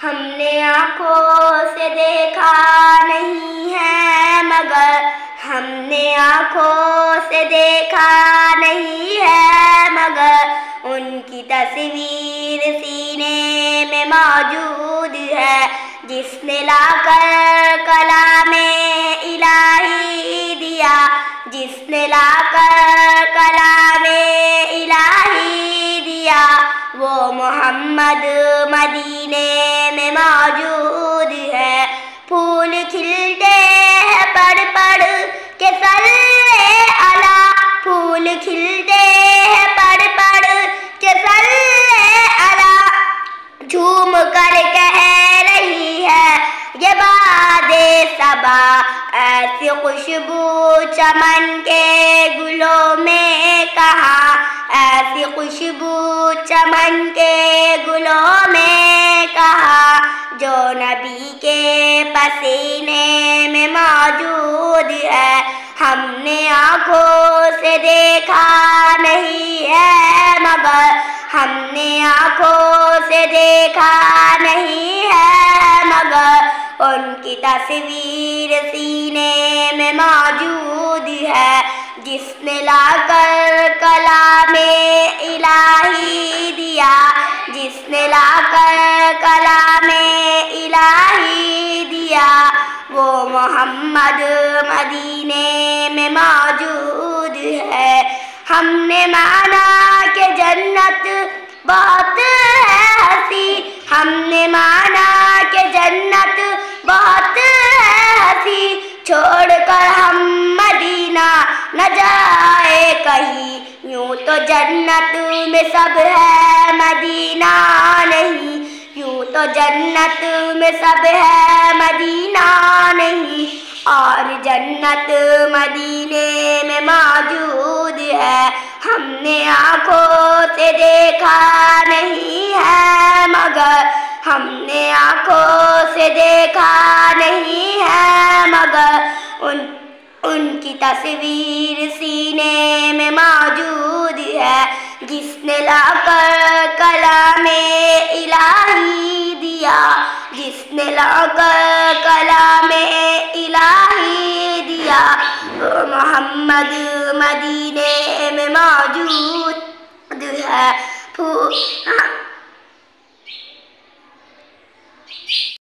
हमने आँखों से देखा नहीं है मगर हमने आँखों से देखा नहीं है मगर उनकी तस्वीर सीने में मौजूद है। जिसने लाकर कलामे इलाही दिया, जिसने लाकर कलामे इलाही दिया, वो मोहम्मद मदीने में मौजूद है। फूल खिलते हैं पढ़ पढ़ के सल्ले अला, फूल खिलते हैं पढ़ पढ़ के सल्ले अला। झूम कर कह रही है ये बादे सबा, ऐसी खुशबू चमन के गुलों में कहाँ, ऐसी खुशबू चमन के गुलों में कहाँ, जो नबी के पसीने में मौजूद है। हमने आँखों से देखा नहीं है मगर हमने आँखों से देखा नहीं है मगर उनकी तस्वीर सीने में मौजूद है। जिसने लाकर कलामे इलाही दिया, जिसने लाकर कलामे इलाही दिया, वो मोहम्मद मदीने में मौजूद है। हमने माना कि जन्नत बहुत है हंसी, हमने माना कि जन्नत बहुत है हंसी, छोड़कर हम मदीना न जाए कहीं। यूं तो जन्नत में सब है मदीना नहीं, यूं तो जन्नत में सब है मदीना नहीं, और जन्नत मदीने में मौजूद है। हमने आँखों से देखा नहीं है मगर हमने आँखों से देखा नहीं है मगर उनकी तस्वीर सीने में मौजूद है। जिसने लाकर कलामे इलाही दिया, जिसने लाकर कलामे इलाही दिया, वो मोहम्मद मदीने में मौजूद है।